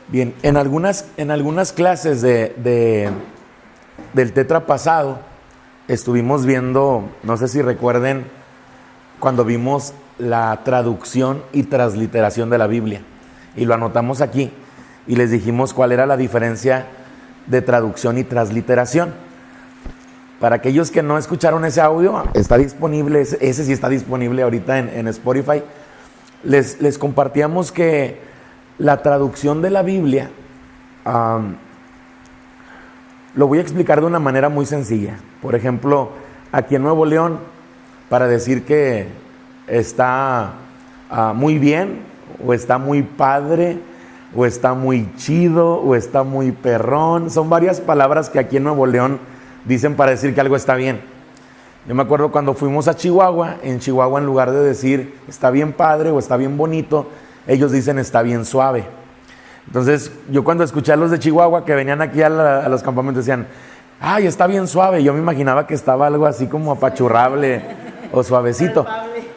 Bien, en algunas clases del Tetra pasado estuvimos viendo, no sé si recuerden, cuando vimos la traducción y transliteración de la Biblia. Y lo anotamos aquí y les dijimos cuál era la diferencia de traducción y transliteración. Para aquellos que no escucharon ese audio, está disponible, ese sí está disponible ahorita en Spotify. Les compartíamos que la traducción de la Biblia, lo voy a explicar de una manera muy sencilla. Por ejemplo, aquí en Nuevo León, para decir que está muy bien, o está muy padre, o está muy chido, o está muy perrón, son varias palabras que aquí en Nuevo León dicen para decir que algo está bien. Yo me acuerdo cuando fuimos a Chihuahua, en lugar de decir está bien padre o está bien bonito, ellos dicen está bien suave. Entonces yo cuando escuché a los de Chihuahua que venían aquí a los campamentos decían, ay, está bien suave, yo me imaginaba que estaba algo así como apachurrable o suavecito.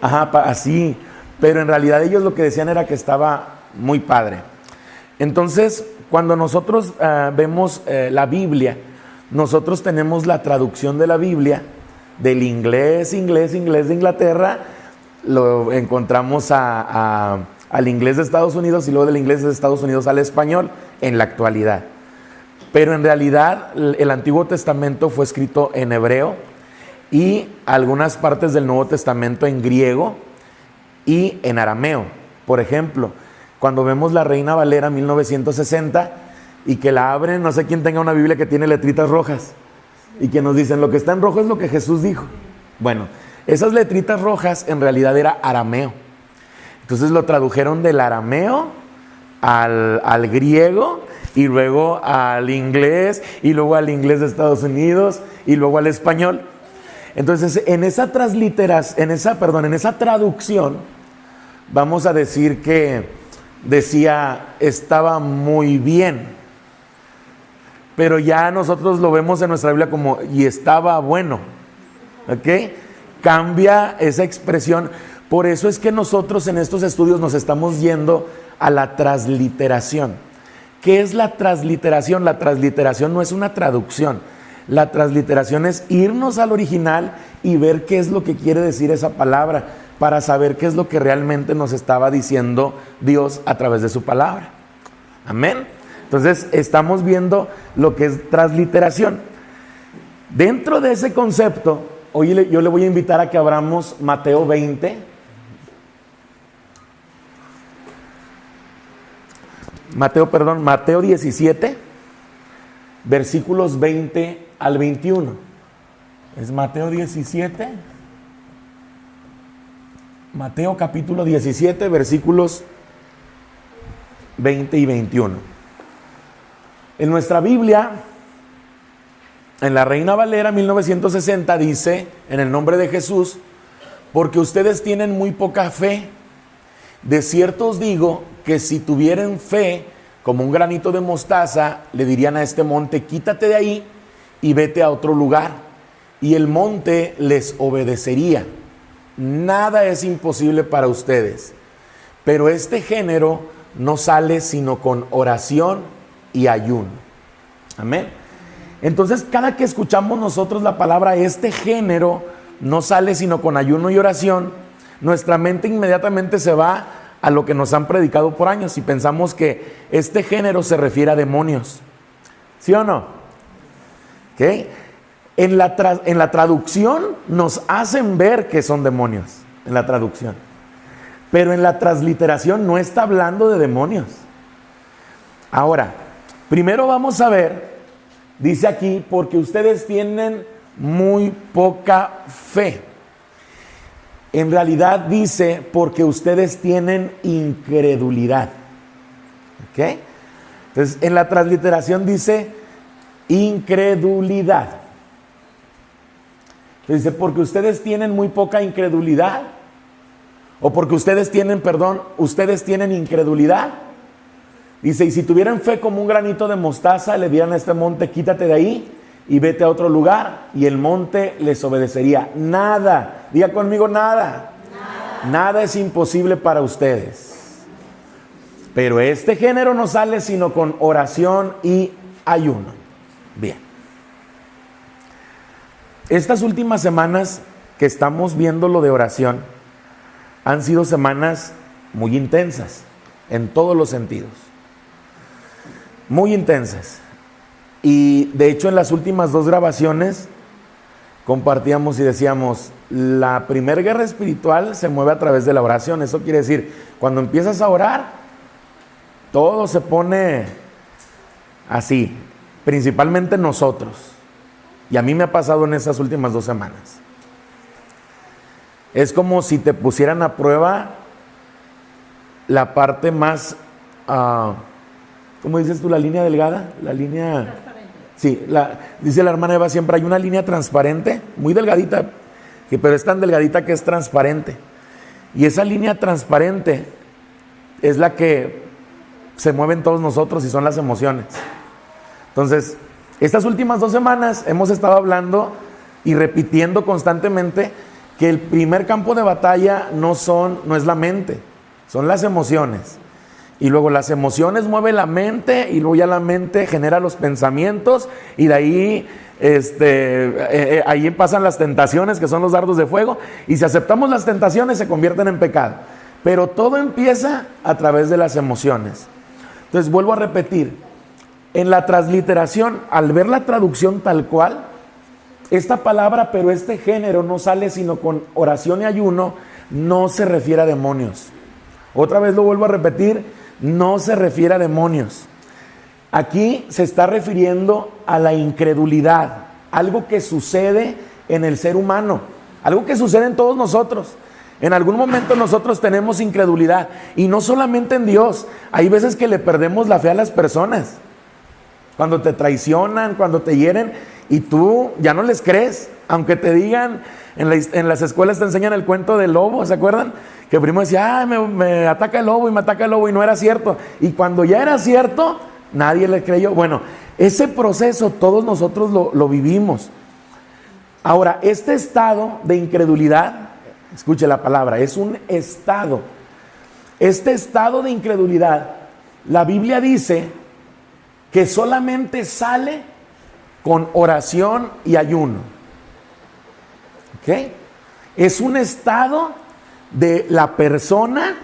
Ajá, así, pero en realidad ellos lo que decían era que estaba muy padre. Entonces cuando nosotros vemos la Biblia, nosotros tenemos la traducción de la Biblia del inglés de Inglaterra, lo encontramos al inglés de Estados Unidos y luego del inglés de Estados Unidos al español en la actualidad. Pero en realidad el Antiguo Testamento fue escrito en hebreo y algunas partes del Nuevo Testamento en griego y en arameo. Por ejemplo, cuando vemos la Reina Valera 1960 y que la abren, no sé quién tenga una Biblia que tiene letritas rojas y que nos dicen lo que está en rojo es lo que Jesús dijo. Bueno, esas letritas rojas en realidad era arameo. Entonces lo tradujeron del arameo al griego y luego al inglés y luego al inglés de Estados Unidos y luego al español. Entonces en esa traducción vamos a decir que decía estaba muy bien, pero ya nosotros lo vemos en nuestra Biblia como y estaba bueno, ¿ok? Cambia esa expresión. Por eso es que nosotros en estos estudios nos estamos yendo a la transliteración. ¿Qué es la transliteración? La transliteración no es una traducción. La transliteración es irnos al original y ver qué es lo que quiere decir esa palabra, para saber qué es lo que realmente nos estaba diciendo Dios a través de su palabra. Amén. Entonces estamos viendo lo que es transliteración. Dentro de ese concepto, hoy yo le voy a invitar a que abramos Mateo 20. Mateo 17, versículos 20 al 21. Es Mateo 17. Mateo capítulo 17, versículos 20 y 21. En nuestra Biblia, en la Reina Valera 1960 dice, en el nombre de Jesús, porque ustedes tienen muy poca fe. De cierto os digo que si tuvieran fe como un granito de mostaza, le dirían a este monte, quítate de ahí y vete a otro lugar, y el monte les obedecería. Nada es imposible para ustedes, pero este género no sale sino con oración y ayuno. Amén. Entonces, cada que escuchamos nosotros la palabra este género no sale sino con ayuno y oración, nuestra mente inmediatamente se va a lo que nos han predicado por años y pensamos que este género se refiere a demonios. ¿Sí o no? ¿Okay? En la traducción nos hacen ver que son demonios, en la traducción. Pero en la transliteración no está hablando de demonios. Ahora, primero vamos a ver, dice aquí, porque ustedes tienen muy poca fe. En realidad dice, porque ustedes tienen incredulidad. ¿Ok? Entonces, en la transliteración dice, incredulidad. Entonces dice, porque ustedes tienen muy poca incredulidad. O porque ustedes tienen incredulidad. Dice, y si tuvieran fe como un granito de mostaza, le dieran a este monte, quítate de ahí y vete a otro lugar, y el monte les obedecería. Nada, diga conmigo, nada. Nada es imposible para ustedes. Pero este género no sale sino con oración y ayuno. Bien. Estas últimas semanas que estamos viendo lo de oración han sido semanas muy intensas, en todos los sentidos. Muy intensas. Y de hecho en las últimas 2 grabaciones compartíamos y decíamos, la primera guerra espiritual se mueve a través de la oración. Eso quiere decir, cuando empiezas a orar, todo se pone así, principalmente nosotros. Y a mí me ha pasado en esas últimas 2 semanas. Es como si te pusieran a prueba la parte más, ¿cómo dices tú? La línea delgada, la línea... Sí, dice la hermana Eva siempre, hay una línea transparente, muy delgadita, pero es tan delgadita que es transparente. Y esa línea transparente es la que se mueven todos nosotros y son las emociones. Entonces, estas últimas 2 semanas hemos estado hablando y repitiendo constantemente que el primer campo de batalla no es la mente, son las emociones. Y luego las emociones mueven la mente y luego ya la mente genera los pensamientos y de ahí ahí pasan las tentaciones, que son los dardos de fuego, y si aceptamos las tentaciones se convierten en pecado. Pero todo empieza a través de las emociones. Entonces vuelvo a repetir, en la transliteración, al ver la traducción tal cual, esta palabra, pero este género no sale sino con oración y ayuno, no se refiere a demonios. Otra vez lo vuelvo a repetir, no se refiere a demonios. Aquí se está refiriendo a la incredulidad, algo que sucede en el ser humano, algo que sucede en todos nosotros. En algún momento nosotros tenemos incredulidad, y no solamente en Dios. Hay veces que le perdemos la fe a las personas. Cuando te traicionan, cuando te hieren, y tú ya no les crees, aunque te digan, en las escuelas te enseñan el cuento del lobo, ¿se acuerdan? Que primo decía, me ataca el lobo y me ataca el lobo, y no era cierto. Y cuando ya era cierto, nadie le creyó. Bueno, ese proceso todos nosotros lo vivimos. Ahora, este estado de incredulidad, escuche la palabra, es un estado. Este estado de incredulidad, la Biblia dice que solamente sale con oración y ayuno. ¿Ok? Es un estado de la persona.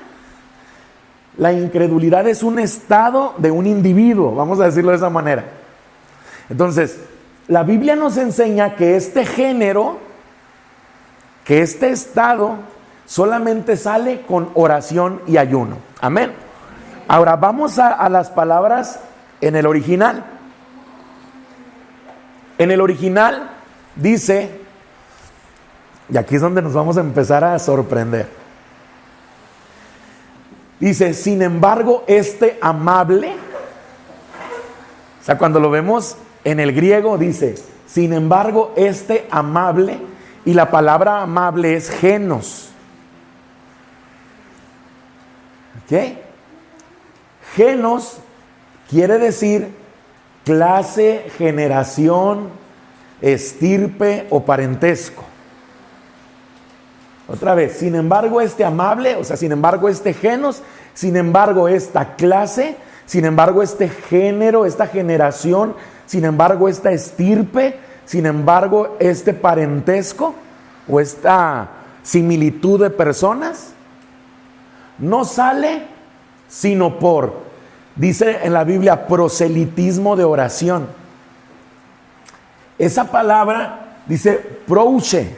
La incredulidad es un estado de un individuo, vamos a decirlo de esa manera. Entonces, la Biblia nos enseña que este género, que este estado, solamente sale con oración y ayuno. Amén. Ahora vamos a las palabras en el original. En el original dice, y aquí es donde nos vamos a empezar a sorprender. Dice, sin embargo, este amable, o sea, cuando lo vemos en el griego dice, sin embargo, este amable, y la palabra amable es genos. ¿Ok? Genos quiere decir clase, generación, estirpe o parentesco. Otra vez, sin embargo, este amable, o sea, sin embargo, este genos, sin embargo, esta clase, sin embargo, este género, esta generación, sin embargo, esta estirpe, sin embargo, este parentesco o esta similitud de personas, no sale sino por, dice en la Biblia, proselitismo de oración. Esa palabra dice prouche,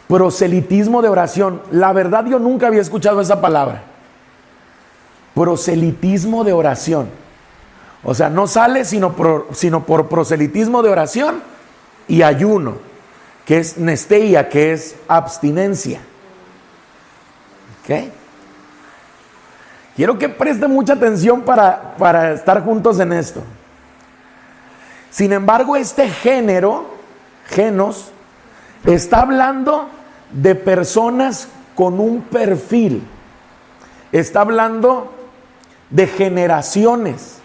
proselitismo de oración. La verdad, yo nunca había escuchado esa palabra. Proselitismo de oración. O sea, no sale sino por proselitismo de oración y ayuno, que es nesteia, que es abstinencia. ¿Ok? Quiero que preste mucha atención para estar juntos en esto. Sin embargo, este género, genos, está hablando de personas con un perfil. Está hablando de generaciones.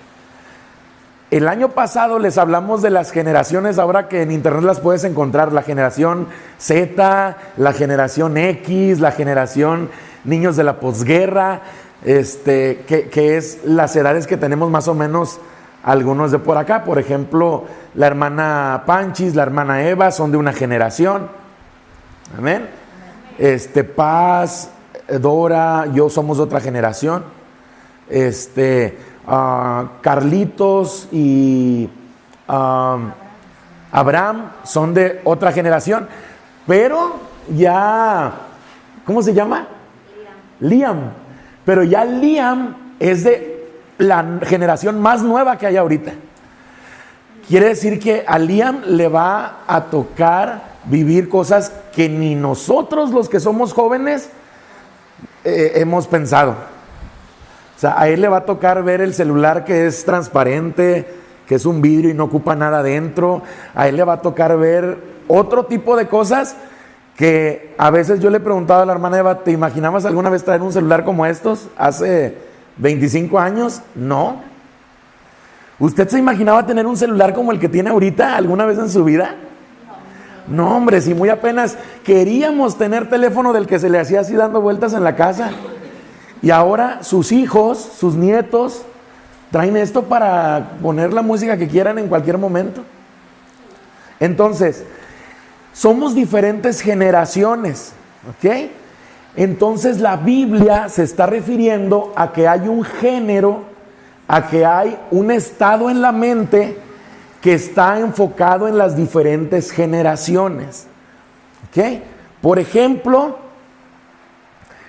El año pasado les hablamos de las generaciones, ahora que en internet las puedes encontrar, la generación Z, la generación X, la generación niños de la posguerra, que es las edades que tenemos más o menos algunos de por acá. Por ejemplo, la hermana Panchis, la hermana Eva son de una generación. Amén. Paz, Dora, yo somos de otra generación. Carlitos y Abraham son de otra generación, pero ya, ¿cómo se llama? Liam. Pero ya Liam es de la generación más nueva que hay ahorita. Quiere decir que a Liam le va a tocar vivir cosas que ni nosotros los que somos jóvenes hemos pensado. O sea, a él le va a tocar ver el celular que es transparente, que es un vidrio y no ocupa nada dentro. A él le va a tocar ver otro tipo de cosas que a veces yo le he preguntado a la hermana Eva, ¿te imaginabas alguna vez traer un celular como estos hace 25 años? No. ¿Usted se imaginaba tener un celular como el que tiene ahorita alguna vez en su vida? No, hombre, si muy apenas queríamos tener teléfono del que se le hacía así dando vueltas en la casa. Y ahora sus hijos, sus nietos, traen esto para poner la música que quieran en cualquier momento. Entonces, somos diferentes generaciones, ¿ok? Entonces la Biblia se está refiriendo a que hay un género, a que hay un estado en la mente que está enfocado en las diferentes generaciones, ¿ok? Por ejemplo,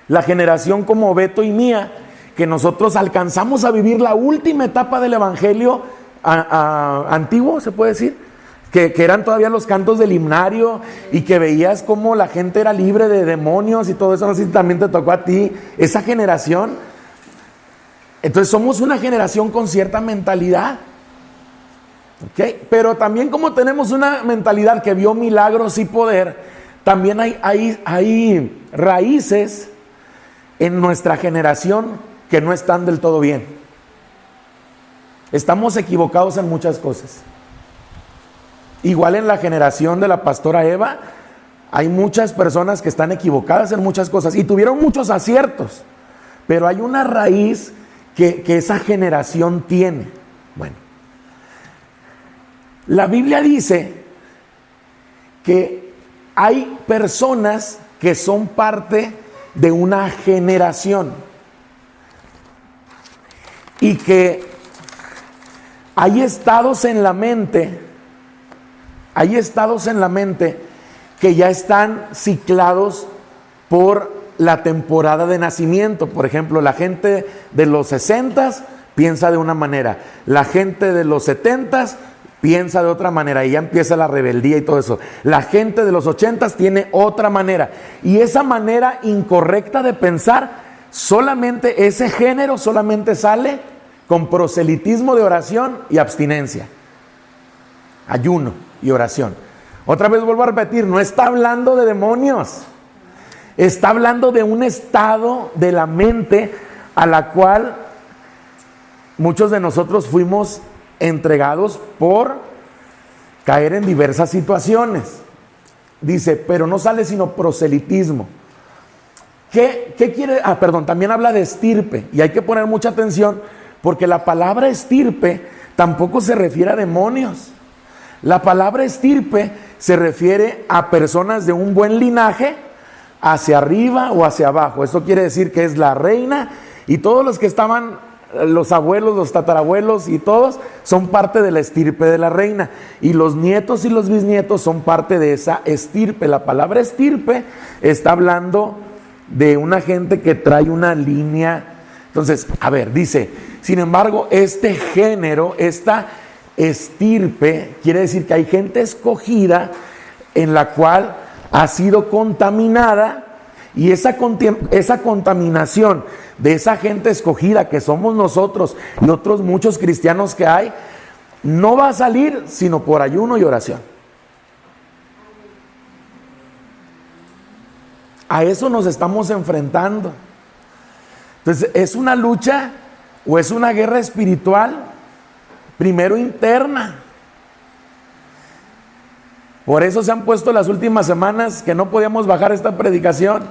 la generación como Beto y mía, que nosotros alcanzamos a vivir la última etapa del evangelio antiguo, se puede decir, que eran todavía los cantos del himnario y que veías cómo la gente era libre de demonios y todo eso. No sé si también te tocó a ti esa generación. Entonces somos una generación con cierta mentalidad, ¿ok? Pero también como tenemos una mentalidad que vio milagros y poder, también hay raíces en nuestra generación que no están del todo bien. Estamos equivocados en muchas cosas. Igual en la generación de la pastora Eva, hay muchas personas que están equivocadas en muchas cosas y tuvieron muchos aciertos, pero hay una raíz que esa generación tiene. Bueno, la Biblia dice que hay personas que son parte de una generación y que hay estados en la mente, que ya están ciclados por la temporada de nacimiento. Por ejemplo, la gente de los 60s piensa de una manera, la gente de los 70s piensa de otra manera y ya empieza la rebeldía y todo eso. La gente de los 80s tiene otra manera y esa manera incorrecta de pensar, solamente ese género solamente sale con proselitismo de oración y abstinencia, ayuno y oración. Otra vez vuelvo a repetir, no está hablando de demonios, está hablando de un estado de la mente a la cual muchos de nosotros fuimos entregados por caer en diversas situaciones. Dice, pero no sale sino proselitismo. ¿Qué quiere? También habla de estirpe y hay que poner mucha atención porque la palabra estirpe tampoco se refiere a demonios. La palabra estirpe se refiere a personas de un buen linaje hacia arriba o hacia abajo. Esto quiere decir que es la reina y todos los que estaban, los abuelos, los tatarabuelos y todos son parte de la estirpe de la reina y los nietos y los bisnietos son parte de esa estirpe. La palabra estirpe está hablando de una gente que trae una línea. Entonces, a ver, dice, sin embargo, este género, esta estirpe, quiere decir que hay gente escogida en la cual ha sido contaminada y esa contaminación de esa gente escogida que somos nosotros y otros muchos cristianos que hay, no va a salir sino por ayuno y oración. A eso nos estamos enfrentando. Entonces, ¿es una lucha o es una guerra espiritual? Primero interna. Por eso se han puesto las últimas semanas que no podíamos bajar esta predicación.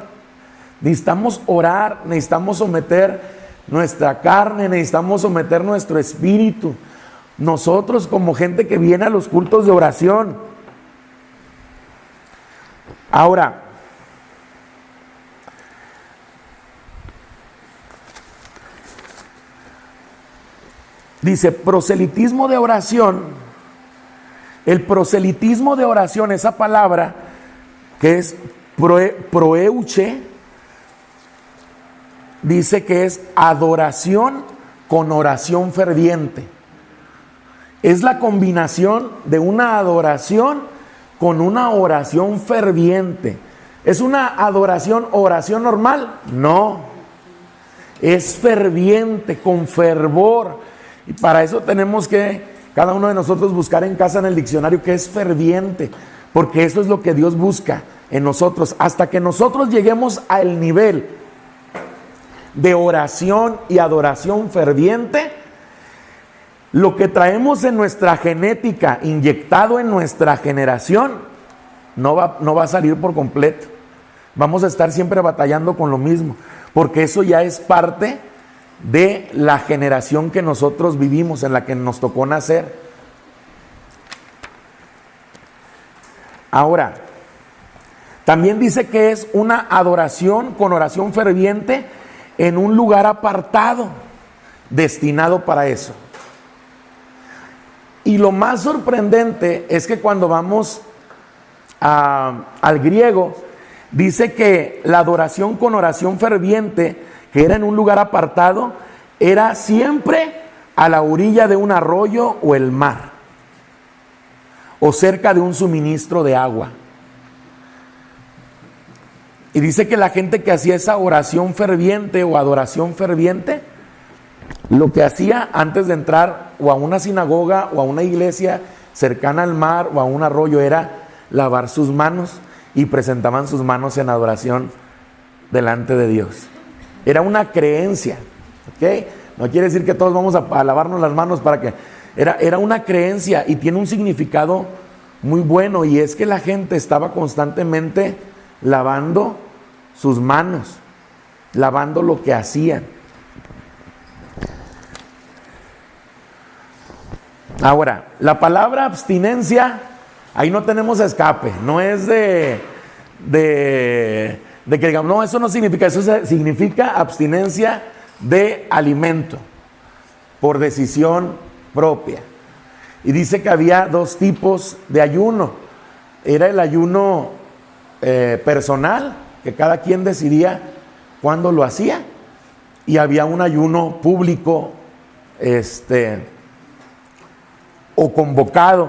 Necesitamos orar, necesitamos someter nuestra carne, necesitamos someter nuestro espíritu. Nosotros como gente que viene a los cultos de oración. Ahora, dice proselitismo de oración. El proselitismo de oración, esa palabra que es proeuche, dice que es adoración con oración ferviente. Es la combinación de una adoración con una oración ferviente. ¿Es una adoración, oración normal? No. Es ferviente, con fervor. Y para eso tenemos que, cada uno de nosotros, buscar en casa en el diccionario qué es ferviente. Porque eso es lo que Dios busca en nosotros. Hasta que nosotros lleguemos al nivel de oración y adoración ferviente, lo que traemos en nuestra genética, inyectado en nuestra generación, no va a salir por completo. Vamos a estar siempre batallando con lo mismo, porque eso ya es parte de la generación que nosotros vivimos, en la que nos tocó nacer. Ahora, también dice que es una adoración con oración ferviente en un lugar apartado, destinado para eso. Y lo más sorprendente es que cuando vamos al griego, dice que la adoración con oración ferviente, que era en un lugar apartado, era siempre a la orilla de un arroyo o el mar, o cerca de un suministro de agua. Y dice que la gente que hacía esa oración ferviente o adoración ferviente, lo que hacía antes de entrar o a una sinagoga o a una iglesia cercana al mar o a un arroyo era lavar sus manos, y presentaban sus manos en adoración delante de Dios. Era una creencia, ¿ok? No quiere decir que todos vamos a lavarnos las manos para que... Era una creencia, y tiene un significado muy bueno, y es que la gente estaba constantemente lavando sus manos, lavando lo que hacían. Ahora, la palabra abstinencia, ahí no tenemos escape, no es de que digamos, no, eso no significa, eso significa abstinencia de alimento, por decisión propia. Y dice que había dos tipos de ayuno. Era el ayuno personal, que cada quien decidía cuándo lo hacía, y había un ayuno público, o convocado,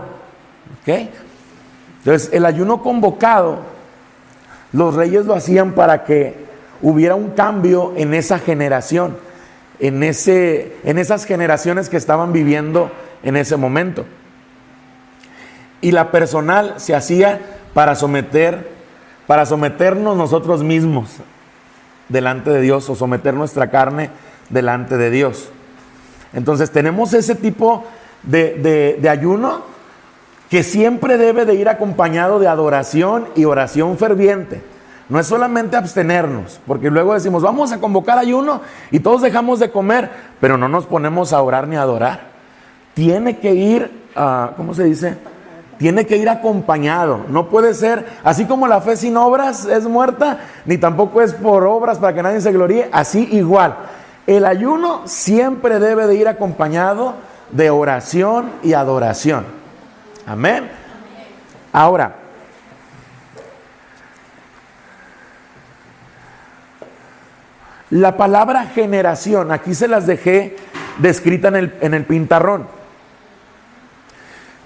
¿ok? Entonces, el ayuno convocado, los reyes lo hacían para que hubiera un cambio en esa generación, en esas generaciones que estaban viviendo en ese momento. Y la personal se hacía para someternos nosotros mismos delante de Dios, o someter nuestra carne delante de Dios. Entonces tenemos ese tipo de ayuno que siempre debe de ir acompañado de adoración y oración ferviente. No es solamente abstenernos, porque luego decimos, vamos a convocar ayuno y todos dejamos de comer, pero no nos ponemos a orar ni a adorar. Tiene que ir, ¿cómo se dice? Tiene que ir acompañado. No puede ser, así como la fe sin obras es muerta, ni tampoco es por obras para que nadie se gloríe, así igual. El ayuno siempre debe de ir acompañado de oración y adoración. Amén. Ahora, la palabra generación, aquí se las dejé descrita en el pintarrón.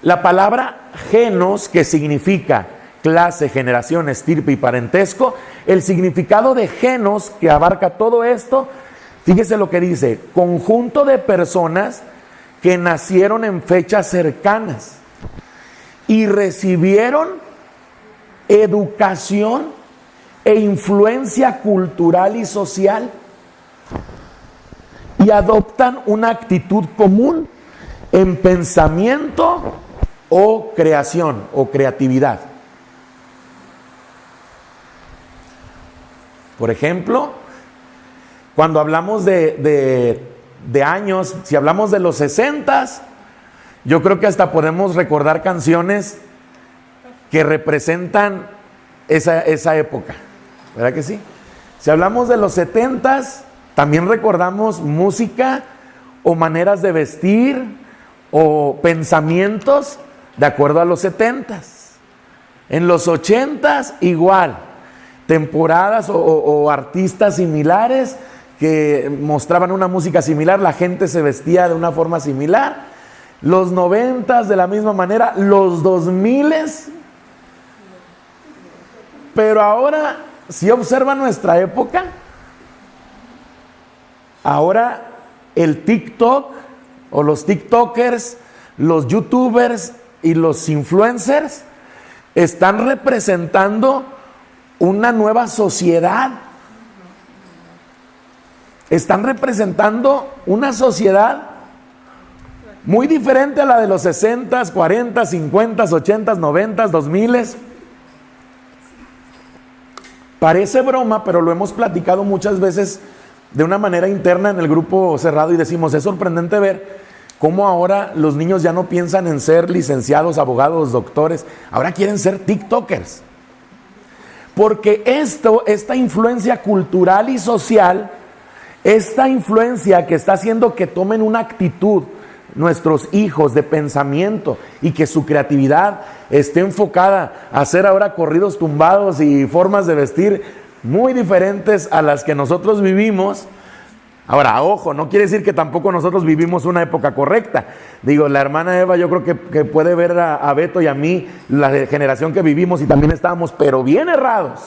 La palabra genos, que significa clase, generación, estirpe y parentesco, el significado de genos, que abarca todo esto, fíjese lo que dice: conjunto de personas que nacieron en fechas cercanas y recibieron educación e influencia cultural y social, y adoptan una actitud común en pensamiento o creación o creatividad. Por ejemplo, cuando hablamos de años, si hablamos de los 60s, yo creo que hasta podemos recordar canciones que representan esa época, ¿verdad que sí? Si hablamos de los 70s, también recordamos música o maneras de vestir o pensamientos de acuerdo a los 70s. En los 80s igual, temporadas o artistas similares que mostraban una música similar, la gente se vestía de una forma similar. Los 90s de la misma manera, los 2000s. Pero ahora, si observan nuestra época, ahora el TikTok o los TikTokers, los YouTubers y los influencers están representando una nueva sociedad. Están representando una sociedad muy diferente a la de los 60s, 40s, 50s, 80s, 90s, 2000s. Parece broma, pero lo hemos platicado muchas veces de una manera interna en el grupo cerrado y decimos, es sorprendente ver cómo ahora los niños ya no piensan en ser licenciados, abogados, doctores, ahora quieren ser TikTokers. Porque esta influencia cultural y social, esta influencia que está haciendo que tomen una actitud nuestros hijos de pensamiento y que su creatividad esté enfocada a hacer ahora corridos tumbados y formas de vestir muy diferentes a las que nosotros vivimos. Ahora, ojo, no quiere decir que tampoco nosotros vivimos una época correcta. Digo, la hermana Eva yo creo que puede ver a Beto y a mí, la generación que vivimos y también estábamos, pero bien errados.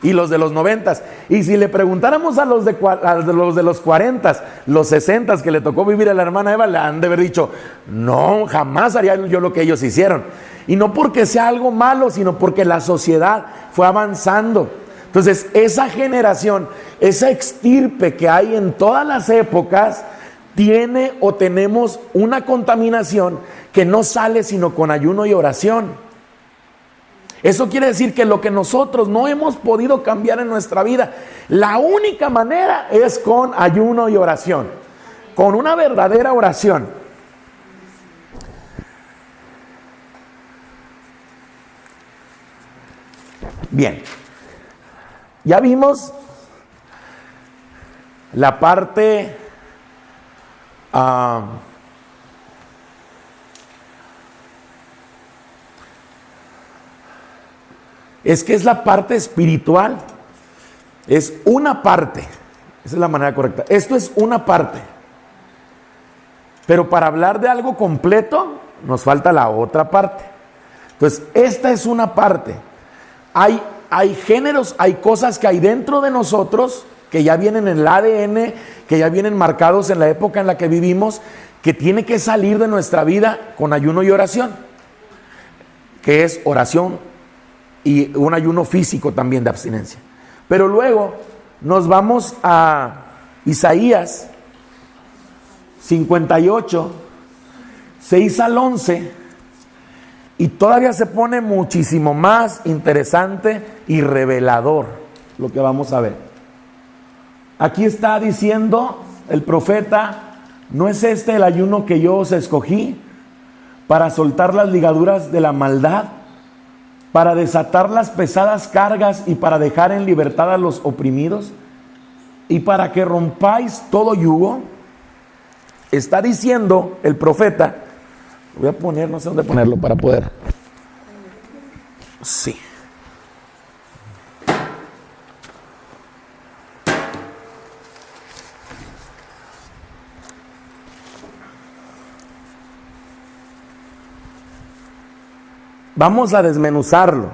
Y los de los 90s. Y si le preguntáramos a los de los 40s, los 60s que le tocó vivir a la hermana Eva, le han de haber dicho, no, jamás haría yo lo que ellos hicieron. Y no porque sea algo malo, sino porque la sociedad fue avanzando. Entonces, esa generación, esa extirpe que hay en todas las épocas, tiene o tenemos una contaminación que no sale sino con ayuno y oración. Eso quiere decir que lo que nosotros no hemos podido cambiar en nuestra vida, la única manera es con ayuno y oración, con una verdadera oración. Bien, ya vimos la parte es que es la parte espiritual, es una parte, esa es la manera correcta, esto es una parte, pero para hablar de algo completo nos falta la otra parte. Entonces, esta es una parte, hay géneros, hay cosas que hay dentro de nosotros, que ya vienen en el ADN, que ya vienen marcados en la época en la que vivimos, que tiene que salir de nuestra vida con ayuno y oración, que es oración, y un ayuno físico también de abstinencia. Pero luego nos vamos a Isaías 58, 6 al 11, y todavía se pone muchísimo más interesante y revelador lo que vamos a ver. Aquí está diciendo el profeta, ¿no es este el ayuno que yo os escogí para soltar las ligaduras de la maldad, para desatar las pesadas cargas y para dejar en libertad a los oprimidos y para que rompáis todo yugo? Está diciendo el profeta, voy a poner, no sé dónde ponerlo para poder. Sí. Vamos a desmenuzarlo.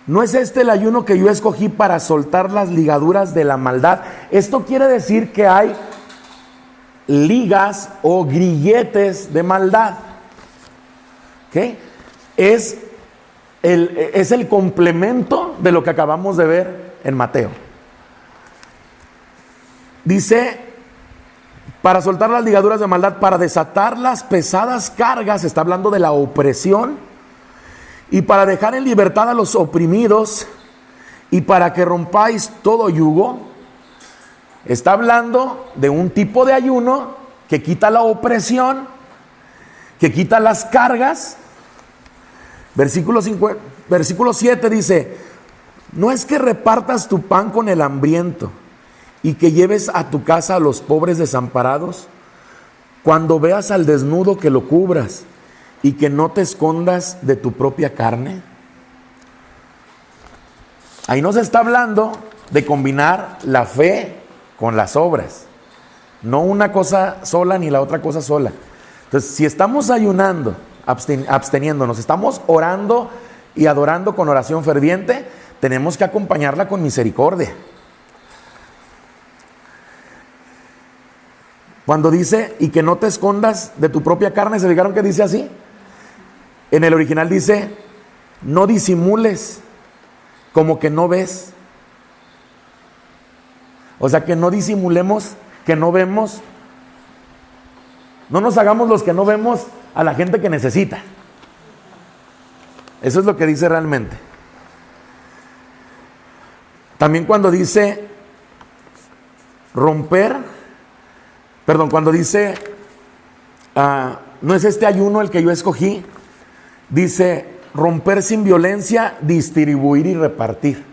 ¿No es este el ayuno que yo escogí para soltar las ligaduras de la maldad? Esto quiere decir que hay ligas o grilletes de maldad. ¿Ok? Es el complemento de lo que acabamos de ver en Mateo. Dice, para soltar las ligaduras de maldad, para desatar las pesadas cargas, está hablando de la opresión, y para dejar en libertad a los oprimidos y para que rompáis todo yugo. Está hablando de un tipo de ayuno que quita la opresión, que quita las cargas. Versículo 7 dice: no es que repartas tu pan con el hambriento y que lleves a tu casa a los pobres desamparados. Cuando veas al desnudo, que lo cubras y que no te escondas de tu propia carne. Ahí nos está hablando de combinar la fe con las obras. No una cosa sola ni la otra cosa sola. Entonces, si estamos ayunando, absteniéndonos, estamos orando y adorando con oración ferviente, tenemos que acompañarla con misericordia. Cuando dice, y que no te escondas de tu propia carne, ¿se fijaron que dice así? En el original dice, no disimules, como que no ves. O sea, que no disimulemos, que no vemos. No nos hagamos los que no vemos a la gente que necesita. Eso es lo que dice realmente. También cuando dice cuando dice no es este ayuno el que yo escogí, dice romper sin violencia, distribuir y repartir.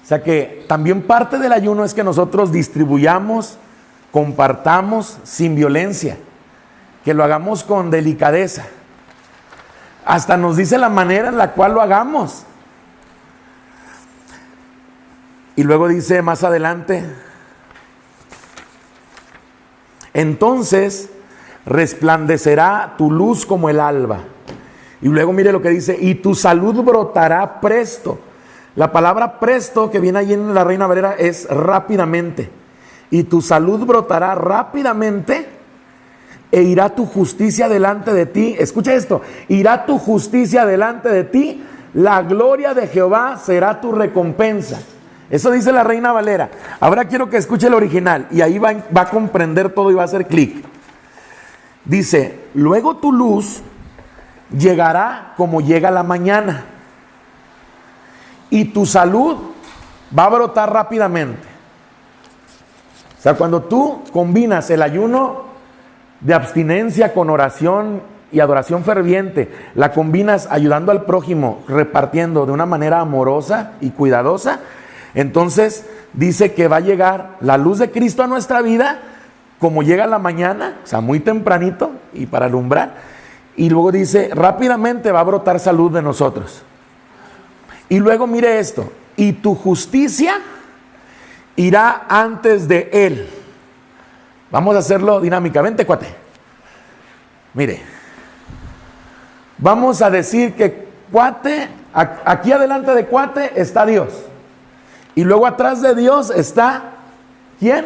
O sea que también parte del ayuno es que nosotros distribuyamos, compartamos sin violencia, que lo hagamos con delicadeza. Hasta nos dice la manera en la cual lo hagamos. Y luego dice más adelante, entonces resplandecerá tu luz como el alba. Y luego mire lo que dice, y tu salud brotará presto. La palabra presto que viene allí en la Reina Valera es rápidamente. Y tu salud brotará rápidamente e irá tu justicia delante de ti. Escucha esto, irá tu justicia delante de ti, la gloria de Jehová será tu recompensa. Eso dice la Reina Valera. Ahora quiero que escuche el original y ahí va a comprender todo y va a hacer clic. Dice, luego tu luz llegará como llega la mañana y tu salud va a brotar rápidamente. O sea, cuando tú combinas el ayuno de abstinencia con oración y adoración ferviente, la combinas ayudando al prójimo, repartiendo de una manera amorosa y cuidadosa, entonces dice que va a llegar la luz de Cristo a nuestra vida como llega la mañana, o sea, muy tempranito y para alumbrar. Y luego dice, rápidamente va a brotar salud de nosotros. Y luego mire esto, y tu justicia irá antes de él. Vamos a hacerlo dinámicamente, cuate. Mire, vamos a decir que cuate, aquí adelante de cuate está Dios. Y luego atrás de Dios está, ¿quién?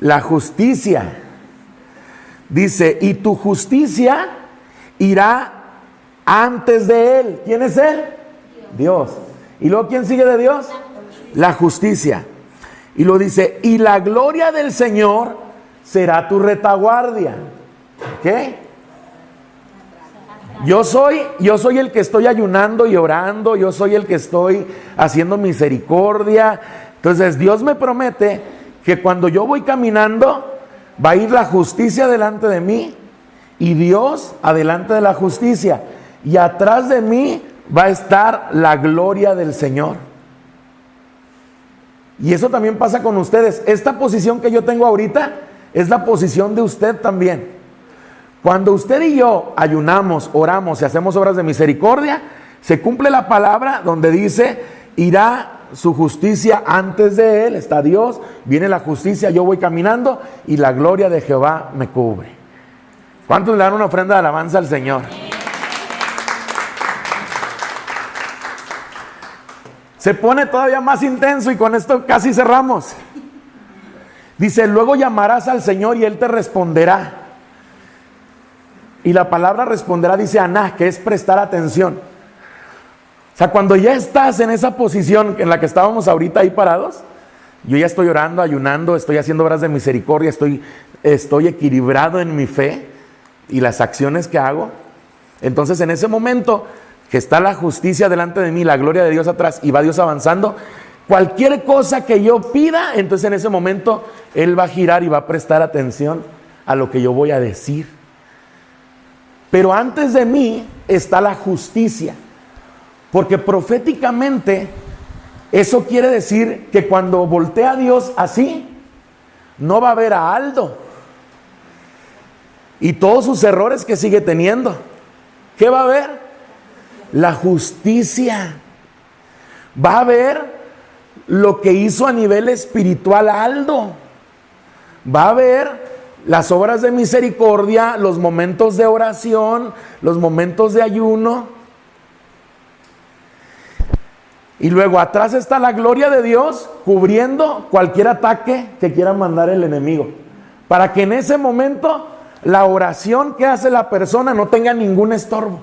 La justicia. Dice, y tu justicia irá antes de él. ¿Quién es él? Dios. ¿Y luego quién sigue de Dios? La justicia. Y lo dice, y la gloria del Señor será tu retaguardia. ¿Qué? Yo soy el que estoy ayunando y orando, yo soy el que estoy haciendo misericordia. Entonces Dios me promete que cuando yo voy caminando, va a ir la justicia delante de mí y Dios adelante de la justicia. Y atrás de mí va a estar la gloria del Señor. Y eso también pasa con ustedes. Esta posición que yo tengo ahorita es la posición de usted también. Cuando usted y yo ayunamos, oramos y hacemos obras de misericordia, se cumple la palabra donde dice, irá su justicia antes de él, está Dios, viene la justicia, yo voy caminando y la gloria de Jehová me cubre. ¿Cuántos le dan una ofrenda de alabanza al Señor? Se pone todavía más intenso y con esto casi cerramos. Dice, luego llamarás al Señor y Él te responderá. Y la palabra responderá dice aná, que es prestar atención. O sea, cuando ya estás en esa posición en la que estábamos ahorita ahí parados, yo ya estoy orando, ayunando, estoy haciendo obras de misericordia, estoy equilibrado en mi fe y las acciones que hago. Entonces en ese momento que está la justicia delante de mí, la gloria de Dios atrás y va Dios avanzando, cualquier cosa que yo pida, entonces en ese momento Él va a girar y va a prestar atención a lo que yo voy a decir. Pero antes de mí está la justicia, porque proféticamente eso quiere decir que cuando voltea a Dios así, no va a ver a Aldo y todos sus errores que sigue teniendo. ¿Qué va a ver? La justicia. Va a ver lo que hizo a nivel espiritual Aldo. Va a ver las obras de misericordia, los momentos de oración, los momentos de ayuno. Y luego atrás está la gloria de Dios cubriendo cualquier ataque que quiera mandar el enemigo. Para que en ese momento la oración que hace la persona no tenga ningún estorbo.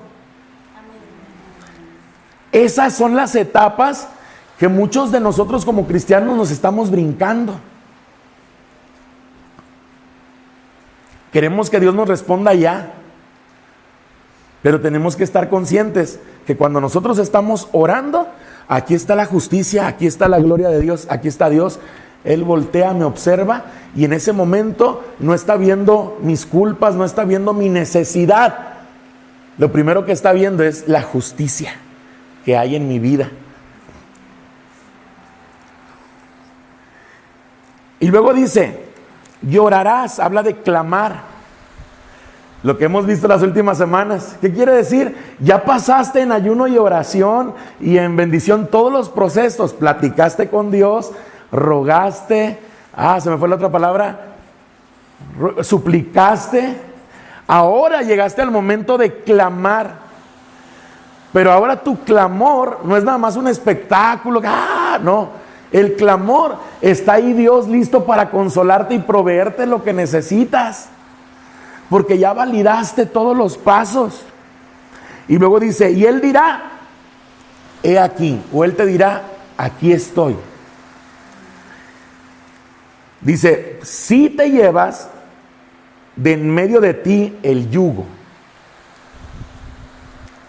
Esas son las etapas que muchos de nosotros como cristianos nos estamos brincando. Queremos que Dios nos responda ya, pero tenemos que estar conscientes que cuando nosotros estamos orando, aquí está la justicia, aquí está la gloria de Dios, aquí está Dios. Él voltea, me observa y en ese momento no está viendo mis culpas, no está viendo mi necesidad. Lo primero que está viendo es la justicia que hay en mi vida. Y luego dice, llorarás, habla de clamar. Lo que hemos visto las últimas semanas. ¿Qué quiere decir? Ya pasaste en ayuno y oración y en bendición todos los procesos. Platicaste con Dios, rogaste, se me fue la otra palabra, suplicaste. Ahora llegaste al momento de clamar. Pero ahora tu clamor no es nada más un espectáculo. No. El clamor, está ahí Dios listo para consolarte y proveerte lo que necesitas. Porque ya validaste todos los pasos. Y luego dice, y Él dirá, he aquí. O Él te dirá, aquí estoy. Dice, si te llevas de en medio de ti el yugo.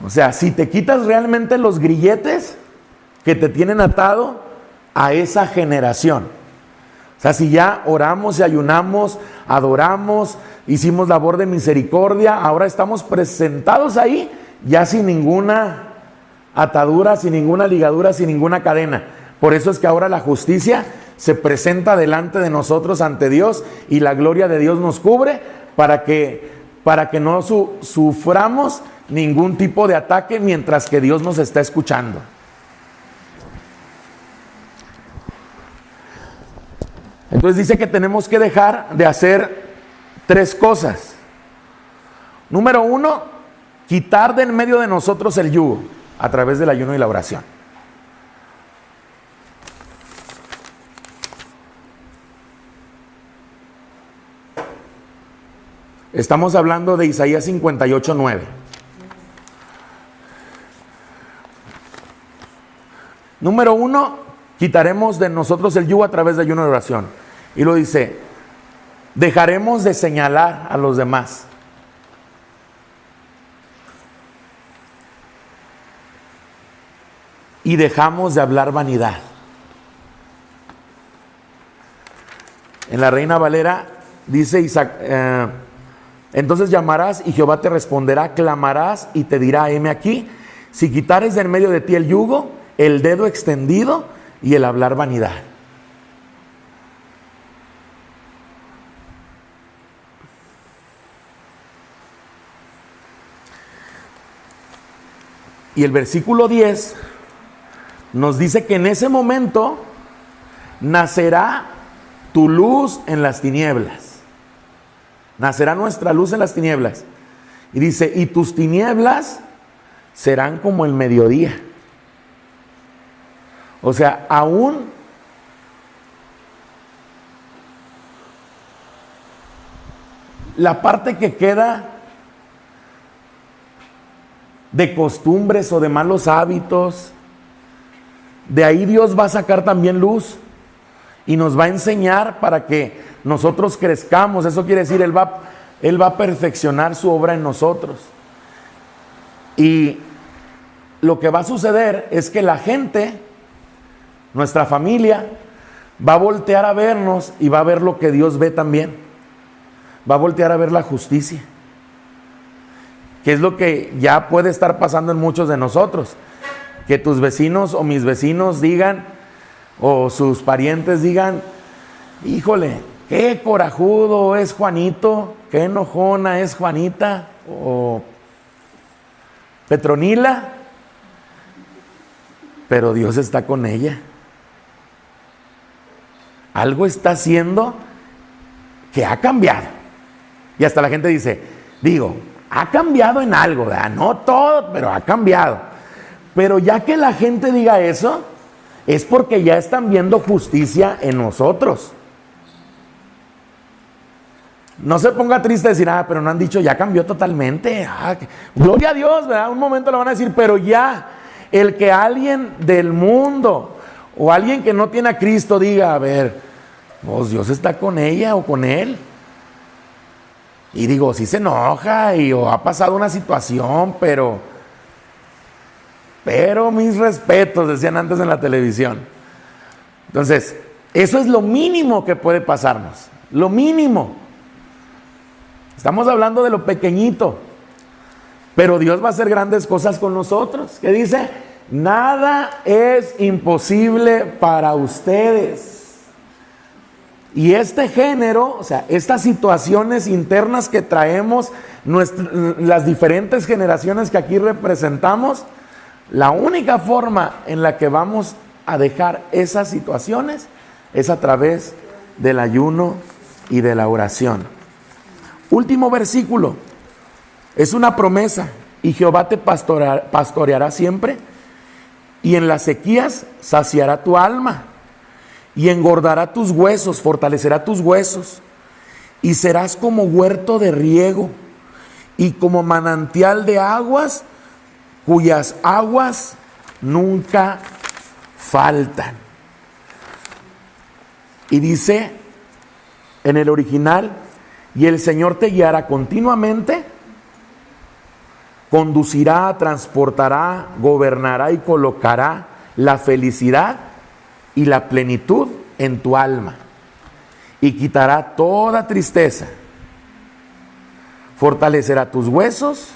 O sea, si te quitas realmente los grilletes que te tienen atado a esa generación. O sea, si ya oramos y ayunamos, adoramos, hicimos labor de misericordia, ahora estamos presentados ahí ya sin ninguna atadura, sin ninguna ligadura, sin ninguna cadena. Por eso es que ahora la justicia se presenta delante de nosotros ante Dios y la gloria de Dios nos cubre para que no suframos ningún tipo de ataque mientras que Dios nos está escuchando. Entonces dice que tenemos que dejar de hacer 3 cosas. Número 1, quitar de en medio de nosotros el yugo a través del ayuno y la oración. Estamos hablando de Isaías 58:9. Número 1, quitaremos de nosotros el yugo a través de ayuno y oración. Y lo dice, dejaremos de señalar a los demás. Y dejamos de hablar vanidad. En la Reina Valera dice Isaac, entonces llamarás y Jehová te responderá, clamarás y te dirá, heme aquí, si quitares de en medio de ti el yugo, el dedo extendido y el hablar vanidad. Y el versículo 10 nos dice que en ese momento nacerá tu luz en las tinieblas. Nacerá nuestra luz en las tinieblas. Y dice, y tus tinieblas serán como el mediodía. O sea, aún la parte que queda de costumbres o de malos hábitos, de ahí Dios va a sacar también luz y nos va a enseñar para que nosotros crezcamos. Eso quiere decir, Él va a perfeccionar su obra en nosotros. Y lo que va a suceder es que la gente, nuestra familia, va a voltear a vernos y va a ver lo que Dios ve también. Va a voltear a ver la justicia, que es lo que ya puede estar pasando en muchos de nosotros. Que tus vecinos o mis vecinos digan, o sus parientes digan, híjole, qué corajudo es Juanito, qué enojona es Juanita, o Petronila, pero Dios está con ella. Algo está haciendo que ha cambiado. Y hasta la gente dice, ha cambiado en algo, ¿verdad? No todo, pero ha cambiado. Pero ya que la gente diga eso, es porque ya están viendo justicia en nosotros. No se ponga triste decir, pero no han dicho, ya cambió totalmente. Gloria a Dios, ¿verdad? Un momento lo van a decir, pero ya, el que alguien del mundo o alguien que no tiene a Cristo diga, a ver, pues Dios está con ella o con él. Y sí se enoja o ha pasado una situación, pero mis respetos, decían antes en la televisión. Entonces, eso es lo mínimo que puede pasarnos, lo mínimo. Estamos hablando de lo pequeñito, pero Dios va a hacer grandes cosas con nosotros. ¿Qué dice? Nada es imposible para ustedes. Y este género, o sea, estas situaciones internas que traemos, las diferentes generaciones que aquí representamos, la única forma en la que vamos a dejar esas situaciones es a través del ayuno y de la oración. Último versículo, es una promesa: y Jehová te pastoreará siempre, y en las sequías saciará tu alma, y engordará tus huesos, fortalecerá tus huesos, y serás como huerto de riego, y como manantial de aguas, cuyas aguas nunca faltan. Y dice en el original, y el Señor te guiará continuamente, conducirá, transportará, gobernará y colocará la felicidad y la plenitud en tu alma, y quitará toda tristeza, fortalecerá tus huesos,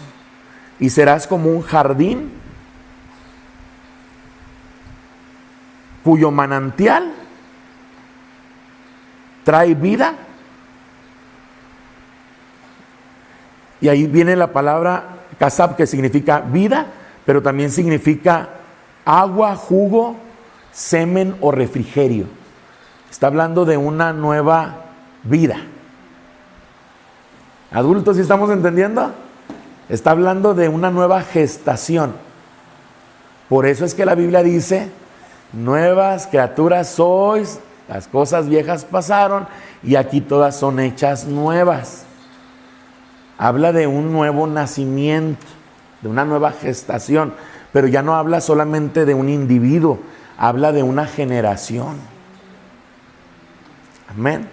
y serás como un jardín cuyo manantial trae vida. Y ahí viene la palabra kasab, que significa vida, pero también significa agua, jugo, semen o refrigerio. Está hablando de una nueva vida. Adultos, ¿sí estamos entendiendo? Está hablando de una nueva gestación. Por eso es que la Biblia dice, nuevas criaturas sois, las cosas viejas pasaron y aquí todas son hechas nuevas. Habla de un nuevo nacimiento, de una nueva gestación, pero ya no habla solamente de un individuo, habla de una generación. Amén.